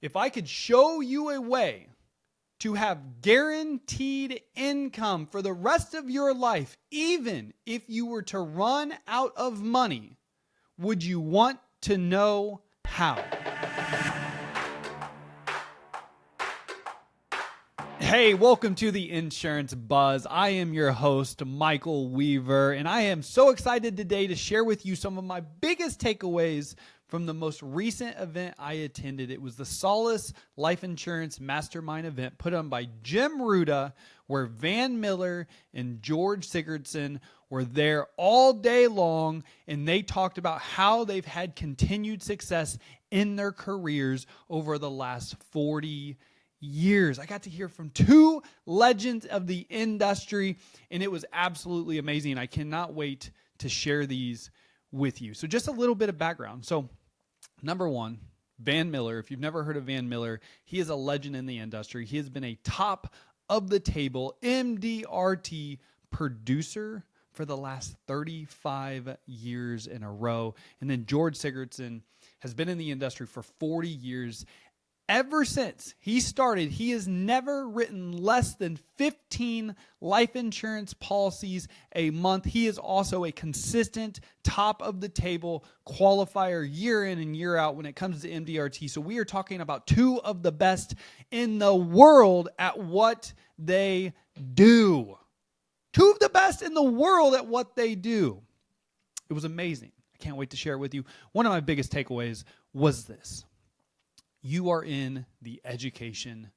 If I could show you a way to have guaranteed income for the rest of your life, even if you were to run out of money, would you want to know how? Hey, welcome to the Insurance Buzz. I am your host, Michael Weaver, and I am so excited today to share with you some of my biggest takeaways from the most recent event I attended. It was the Solace Life Insurance Mastermind event put on by Jim Ruda, where Miller and George Sigurdsson were there all day long, and they talked about how they've had continued success in their careers over the last 40 years. I got to hear from two legends of the industry, and it was absolutely amazing. I cannot wait to share these with you. So just a little bit of background. So number one, Miller. If you've never heard of Miller, he is a legend in the industry. He has been a top of the table MDRT producer for the last 35 years in a row. And then George Sigurdsson has been in the industry for 40 years. Ever since he started, he has never written less than 15 life insurance policies a month. He is also a consistent top of the table qualifier year in and year out when it comes to MDRT. So we are talking about two of the best in the world at what they do. Two of the best in the world at what they do. It was amazing. I can't wait to share it with you. One of my biggest takeaways was this. You are in the education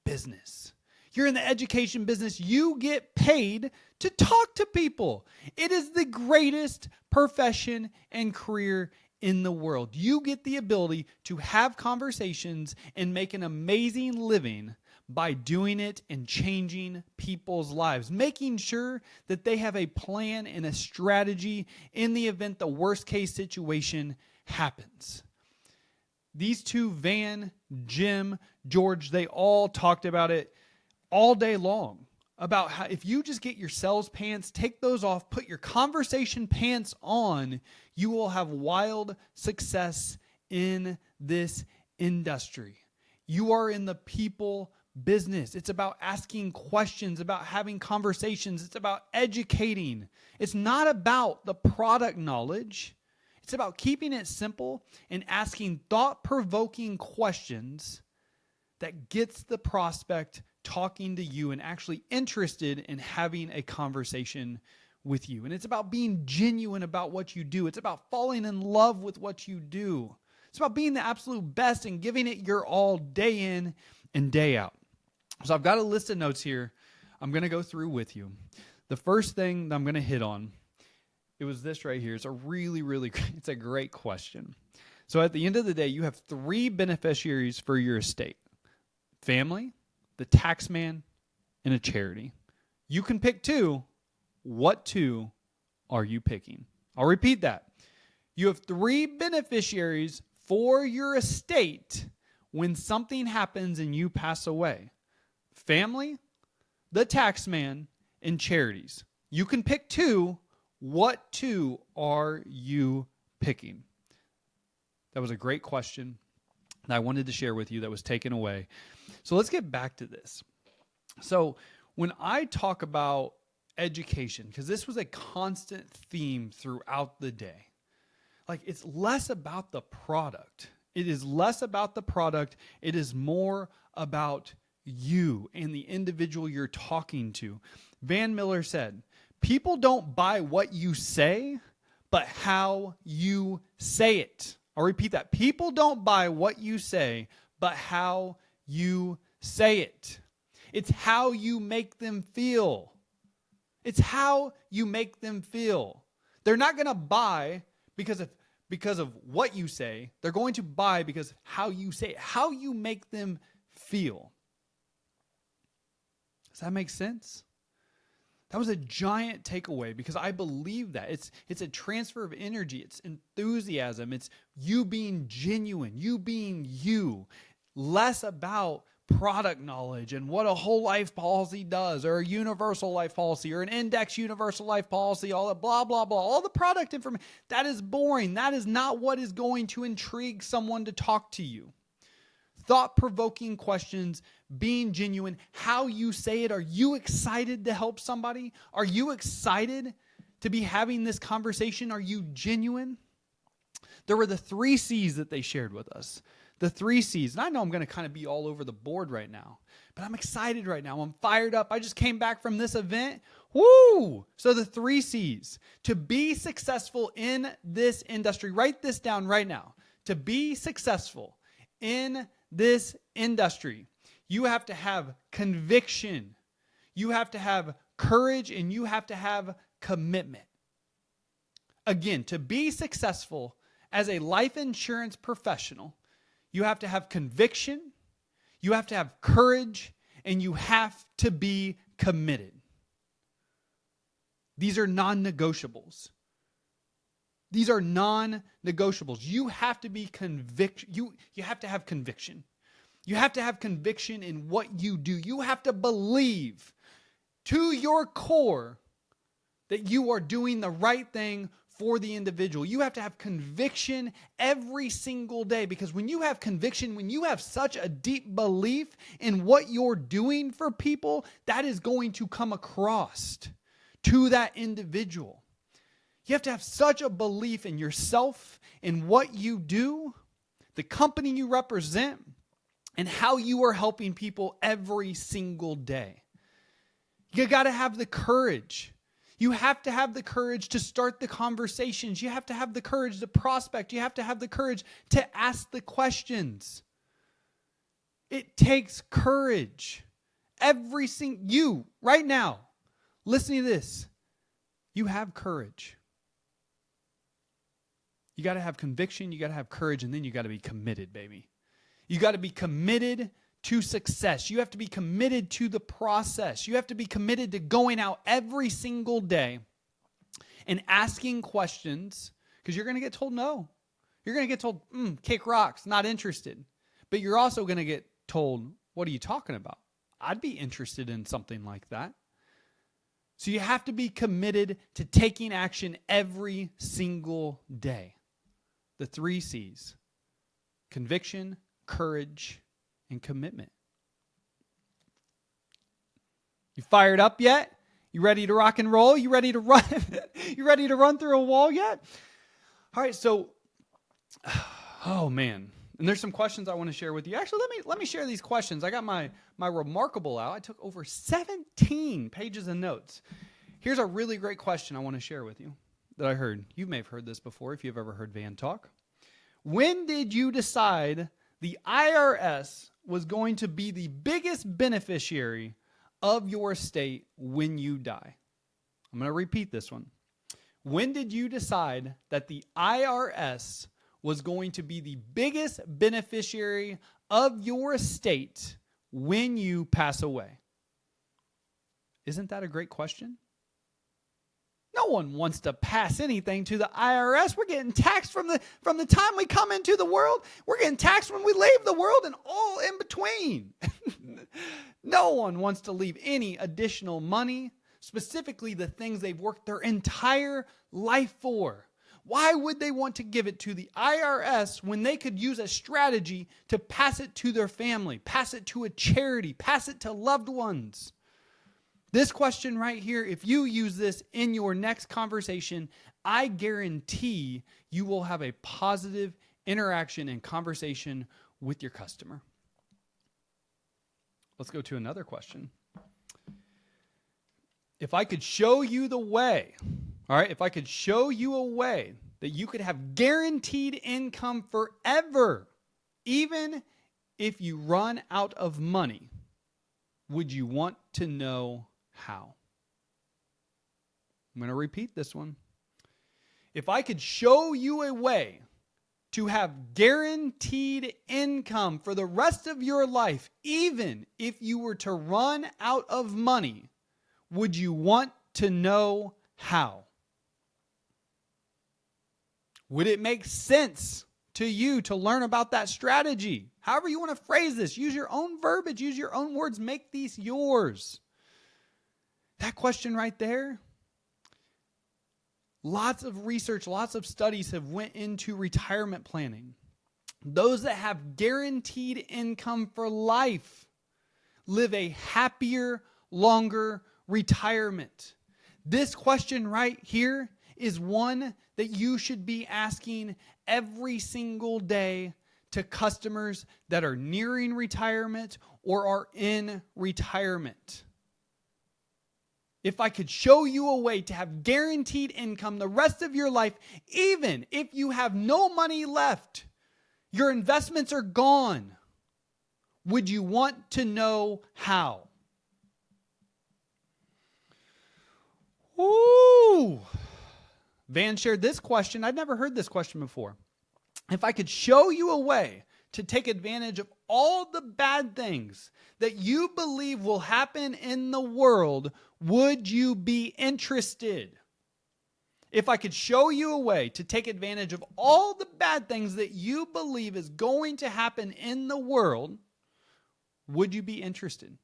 business. You're in the education business. You get paid to talk to people. It is the greatest profession and career in the world. You get the ability to have conversations and make an amazing living by doing it and changing people's lives, making sure that they have a plan and a strategy in the event the worst case situation happens. These two, Jim, George, they all talked about it all day long. About how if you just get your sales pants, take those off, put your conversation pants on, you will have wild success in this industry. You are in the people business. It's about asking questions, about having conversations. It's about educating. It's not about the product knowledge. It's about keeping it simple and asking thought-provoking questions that gets the prospect talking to you and actually interested in having a conversation with you. And it's about being genuine about what you do. It's about falling in love with what you do. It's about being the absolute best and giving it your all day in and day out. So I've got a list of notes here I'm going to go through with you. The first thing that I'm going to hit on, it was this right here. It's it's a great question. So at the end of the day, you have three beneficiaries for your estate: family, the tax man, and a charity. You can pick two. What two are you picking? I'll repeat that. You have three beneficiaries for your estate when something happens and you pass away: family, the tax man, and charities. You can pick two. What two are you picking? That was a great question that I wanted to share with you that was taken away. So let's get back to this. So when I talk about education, because this was a constant theme throughout the day, like it's less about the product. It is less about the product. It is more about you and the individual you're talking to. Miller said, people don't buy what you say, but how you say it. I'll repeat that. People don't buy what you say, but how you say it. It's how you make them feel. It's how you make them feel. They're not going to buy because of what you say. They're going to buy because of how you say it, how you make them feel. Does that make sense? That was a giant takeaway because I believe that. It's a transfer of energy. It's enthusiasm. It's you being genuine, you being you. Less about product knowledge and what a whole life policy does, or a universal life policy, or an index universal life policy, all the blah, blah, blah, all the product information. That is boring. That is not what is going to intrigue someone to talk to you. thought-provoking questions, being genuine, how you say it. Are you excited to help somebody? Are you excited to be having this conversation? Are you genuine? There were the 3 C's that they shared with us. The 3 C's. And I know I'm going to kind of be all over the board right now, but I'm excited right now. I'm fired up. I just came back from this event. Woo! So the 3 C's. To be successful in this industry, write this down right now. To be successful in this industry, you have to have conviction, you have to have courage, and you have to have commitment. Again, to be successful as a life insurance professional, you have to have conviction, you have to have courage, and you have to be committed. These are non-negotiables. These are non-negotiables. You have to be you have to have conviction. You have to have conviction in what you do. You have to believe to your core that you are doing the right thing for the individual. You have to have conviction every single day, because when you have conviction, when you have such a deep belief in what you're doing for people, that is going to come across to that individual. You have to have such a belief in yourself, in what you do, the company you represent, and how you are helping people every single day. You got to have the courage. You have to have the courage to start the conversations. You have to have the courage to prospect. You have to have the courage to ask the questions. It takes courage. You, right now, listening to this, you have courage. You got to have conviction, you got to have courage, and then you got to be committed, baby. You got to be committed to success. You have to be committed to the process. You have to be committed to going out every single day and asking questions, because you're going to get told no. You're going to get told, kick rocks, not interested. But you're also going to get told, what are you talking about? I'd be interested in something like that. So you have to be committed to taking action every single day. The 3 C's: conviction, courage, and commitment. You fired up yet? You ready to rock and roll? You ready to run? You ready to run through a wall yet? All right, so, oh man. And there's some questions I want to share with you. Actually, let me share these questions. I got my Remarkable out. I took over 17 pages of notes. Here's a really great question I want to share with you that I heard. You may have heard this before if you've ever heard Van talk. When did you decide the IRS was going to be the biggest beneficiary of your estate when you die? I'm going to repeat this one. When did you decide that the IRS was going to be the biggest beneficiary of your estate when you pass away? Isn't that a great question? No one wants to pass anything to the IRS. We're getting taxed from the time we come into the world. We're getting taxed when we leave the world and all in between. No one wants to leave any additional money, specifically the things they've worked their entire life for. Why would they want to give it to the IRS when they could use a strategy to pass it to their family, pass it to a charity, pass it to loved ones? This question right here, if you use this in your next conversation, I guarantee you will have a positive interaction and conversation with your customer. Let's go to another question. If I could show you the way, all right, if I could show you a way that you could have guaranteed income forever, even if you run out of money, would you want to know how? I'm going to repeat this one. If I could show you a way to have guaranteed income for the rest of your life, even if you were to run out of money, would you want to know how? Would it make sense to you to learn about that strategy? However you want to phrase this, use your own verbiage, use your own words, make these yours. That question right there, lots of research, lots of studies have went into retirement planning. those that have guaranteed income for life live a happier, longer retirement. This question right here is one that you should be asking every single day to customers that are nearing retirement or are in retirement. If I could show you a way to have guaranteed income the rest of your life, even if you have no money left, your investments are gone, would you want to know how? Ooh. Van shared this question. I'd never heard this question before. If I could show you a way to take advantage of all the bad things that you believe will happen in the world, would you be interested? If I could show you a way to take advantage of all the bad things that you believe is going to happen in the world, would you be interested?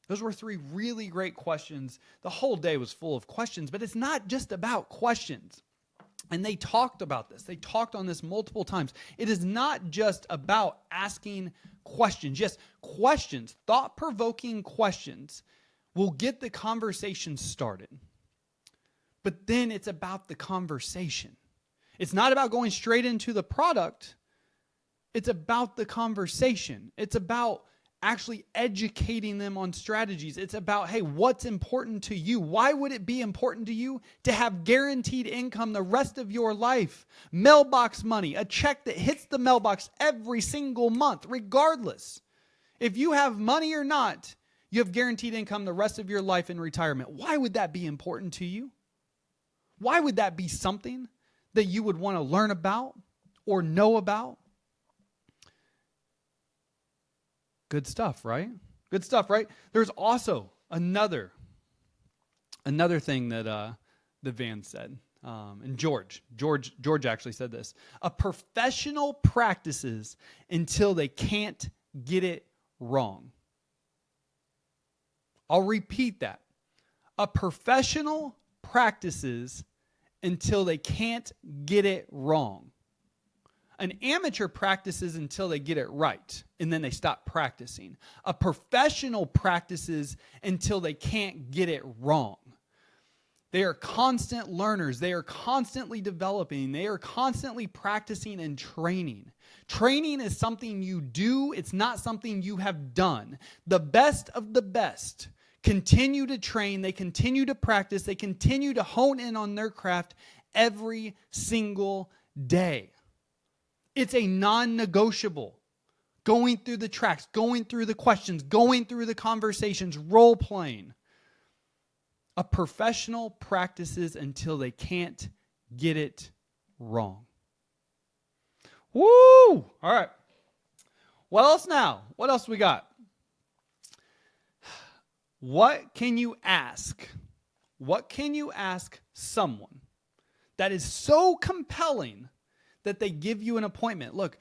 Those were 3 really great questions. The whole day was full of questions, but it's not just about questions. And they talked about this. They talked on this multiple times. It is not just about asking questions. Yes, questions, thought-provoking questions will get the conversation started. But then it's about the conversation. It's not about going straight into the product. It's about the conversation. It's about actually educating them on strategies. It's about, hey, what's important to you? Why would it be important to you to have guaranteed income the rest of your life? Mailbox money, a check that hits the mailbox every single month, regardless. If you have money or not, you have guaranteed income the rest of your life in retirement. Why would that be important to you? Why would that be something that you would want to learn about or know about? Good stuff, right? Good stuff, right? There's also another thing that the Van said, and George actually said this: a professional practices until they can't get it wrong. I'll repeat that: a professional practices until they can't get it wrong. An amateur practices until they get it right, and then they stop practicing. A professional practices until they can't get it wrong. They are constant learners. They are constantly developing. They are constantly practicing and training. Training is something you do. It's not something you have done. The best of the best continue to train. They continue to practice. They continue to hone in on their craft every single day. It's a non-negotiable. Going through the tracks, going through the questions, going through the conversations, role-playing. A professional practices until they can't get it wrong. Woo! All right. What else now? What else we got? What can you ask? What can you ask someone that is so compelling that they give you an appointment? Look,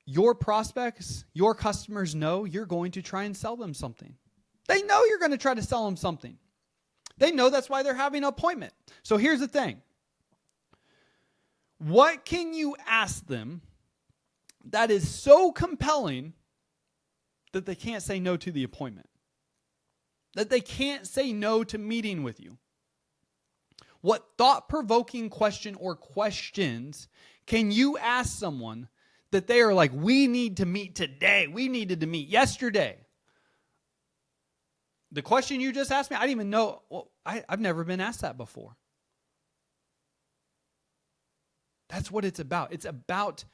your prospects, your customers know you're going to try and sell them something. They know you're going to try to sell them something. They know that's why they're having an appointment. So here's the thing. What can you ask them that is so compelling that they can't say no to the appointment? That they can't say no to meeting with you? What thought-provoking question or questions can you ask someone that they are like, we need to meet today. We needed to meet yesterday. The question you just asked me, I didn't even know. Well, I've never been asked that before. That's what it's about. It's about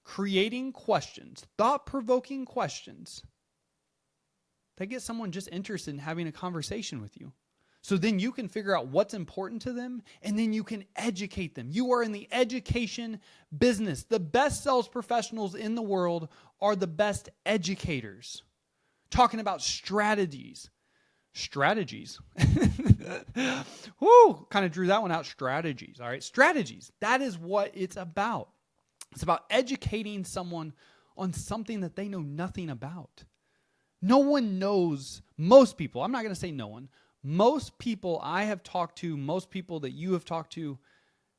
creating questions, thought-provoking questions that get someone just interested in having a conversation with you. So then you can figure out what's important to them, and then you can educate them. You are in the education business. The best sales professionals in the world are the best educators. Talking about strategies. Strategies. Woo, kind of drew that one out. Strategies, all right? Strategies. That is what it's about. It's about educating someone on something that they know nothing about. No one knows, most people, I'm not going to say no one, most people I have talked to, most people that you have talked to,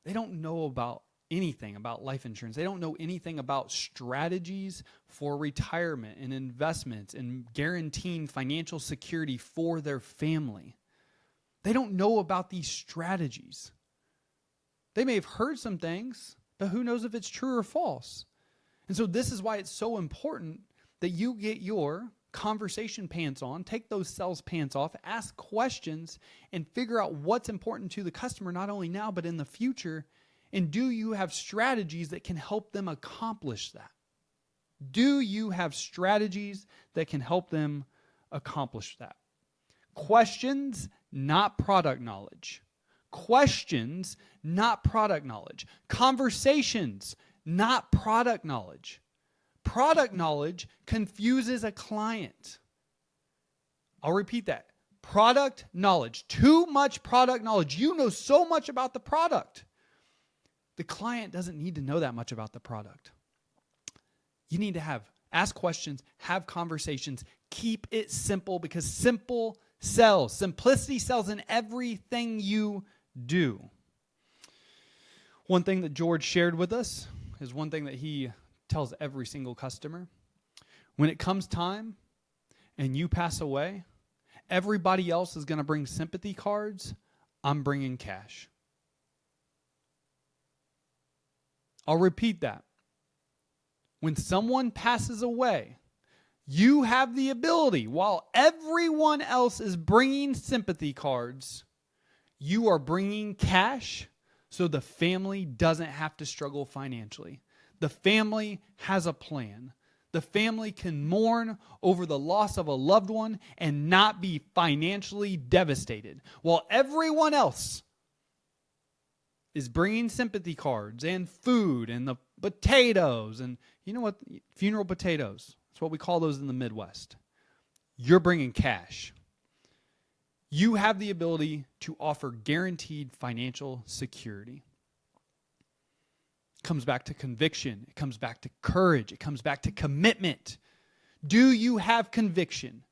they don't know about anything about life insurance. They don't know anything about strategies for retirement and investments and guaranteeing financial security for their family. They don't know about these strategies. They may have heard some things, but who knows if it's true or false? And so this is why it's so important that you get your conversation pants on, take those sales pants off, ask questions, and figure out what's important to the customer, not only now, but in the future. And do you have strategies that can help them accomplish that? Do you have strategies that can help them accomplish that? Questions, not product knowledge. Questions, not product knowledge. Conversations, not product knowledge. Product knowledge confuses a client. I'll repeat that. Product knowledge. Too much product knowledge. You know so much about the product. The client doesn't need to know that much about the product. You need to ask questions, have conversations, keep it simple, because simple sells. Simplicity sells in everything you do. One thing that George shared with us is one thing that he tells every single customer. When it comes time and you pass away, everybody else is going to bring sympathy cards. I'm bringing cash. I'll repeat that. When someone passes away, you have the ability, while everyone else is bringing sympathy cards, you are bringing cash so the family doesn't have to struggle financially. The family has a plan. The family can mourn over the loss of a loved one and not be financially devastated, while everyone else is bringing sympathy cards and food and the potatoes and, you know what, funeral potatoes. That's what we call those in the Midwest. You're bringing cash. You have the ability to offer guaranteed financial security. It comes back to conviction. It comes back to courage. It comes back to commitment. Do you have conviction?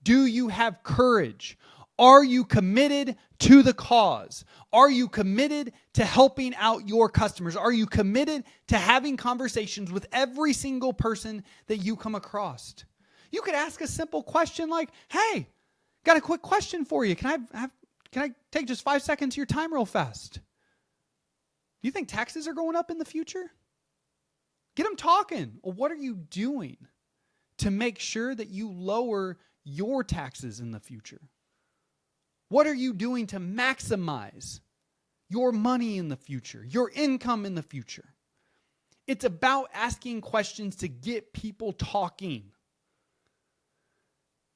Do you have courage? Are you committed to the cause? Are you committed to helping out your customers? Are you committed to having conversations with every single person that you come across? You could ask a simple question like, hey, got a quick question for you. Can I take just 5 seconds of your time real fast? Do you think taxes are going up in the future? Get them talking. Well, what are you doing to make sure that you lower your taxes in the future? What are you doing to maximize your money in the future, your income in the future? It's about asking questions to get people talking.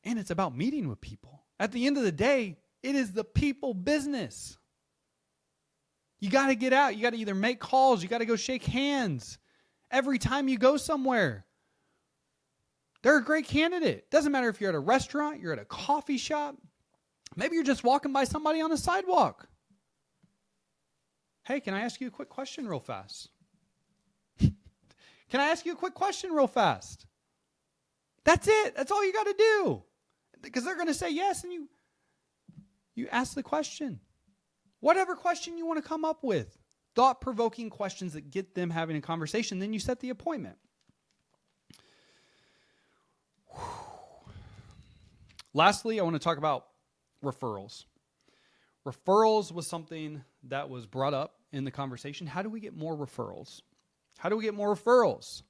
And it's about meeting with people. At the end of the day, it is the people business. You got to get out. You got to either make calls. You got to go shake hands. Every time you go somewhere, they're a great candidate. Doesn't matter if you're at a restaurant, you're at a coffee shop. Maybe you're just walking by somebody on the sidewalk. Hey, can I ask you a quick question real fast? Can I ask you a quick question real fast? That's it. That's all you got to do. Because they're going to say yes, and you ask the question. Whatever question you want to come up with. Thought-provoking questions that get them having a conversation. Then you set the appointment. Lastly, I want to talk about referrals. Referrals was something that was brought up in the conversation. How do we get more referrals? How do we get more referrals?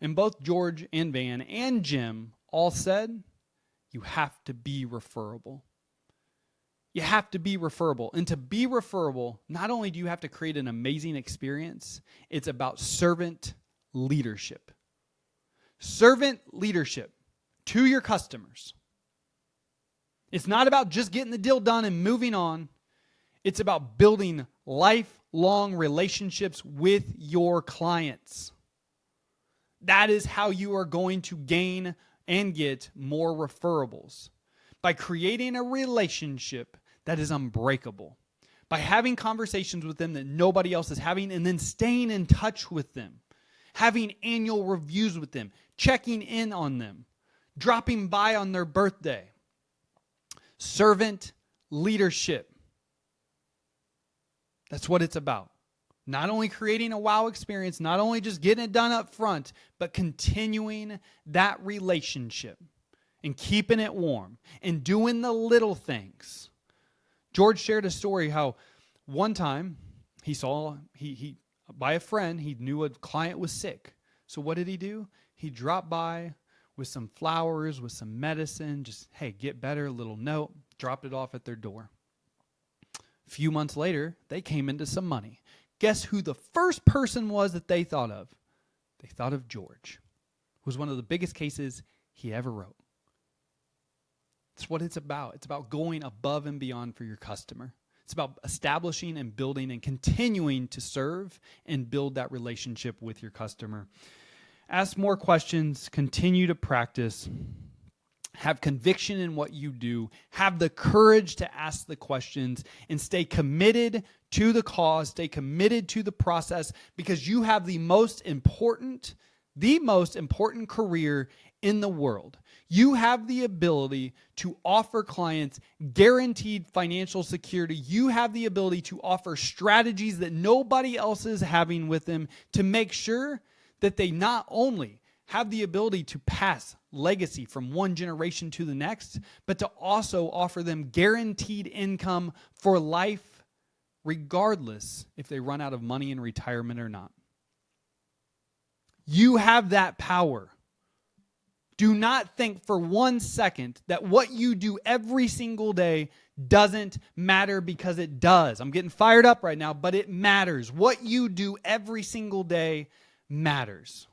And both George and Van and Jim all said, you have to be referable. You have to be referable. And to be referable, not only do you have to create an amazing experience, it's about servant leadership. Servant leadership to your customers. It's not about just getting the deal done and moving on. It's about building lifelong relationships with your clients. That is how you are going to gain and get more referables. By creating a relationship that is unbreakable. By having conversations with them that nobody else is having, and then staying in touch with them. Having annual reviews with them. Checking in on them. Dropping by on their birthday. Servant leadership. That's what it's about. Not only creating a wow experience, not only just getting it done up front, but continuing that relationship and keeping it warm and doing the little things. George shared a story how one time he saw, by a friend, he knew a client was sick. So what did he do? He dropped by with some flowers, with some medicine, just, hey, get better, a little note, dropped it off at their door. A few months later, they came into some money. Guess who the first person was that they thought of? They thought of George, who was one of the biggest cases he ever wrote. That's what it's about. It's about going above and beyond for your customer. It's about establishing and building and continuing to serve and build that relationship with your customer. Ask more questions, continue to practice, have conviction in what you do, have the courage to ask the questions, and stay committed to the cause, stay committed to the process, because you have the most important career in the world. You have the ability to offer clients guaranteed financial security. You have the ability to offer strategies that nobody else is having with them to make sure that they not only have the ability to pass legacy from one generation to the next, but to also offer them guaranteed income for life, regardless if they run out of money in retirement or not. You have that power. Do not think for 1 second that what you do every single day doesn't matter, because it does. I'm getting fired up right now, but it matters. What you do every single day matters.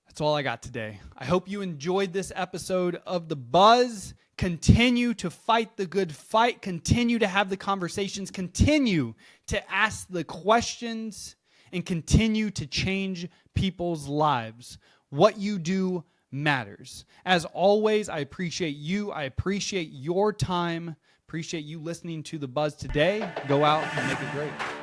That's all I got today. I hope you enjoyed this episode of The Buzz. Continue to fight the good fight. Continue to have the conversations. Continue to ask the questions and continue to change people's lives. What you do matters. As always, I appreciate you. I appreciate your time. Appreciate you listening to The Buzz today. Go out and make it great.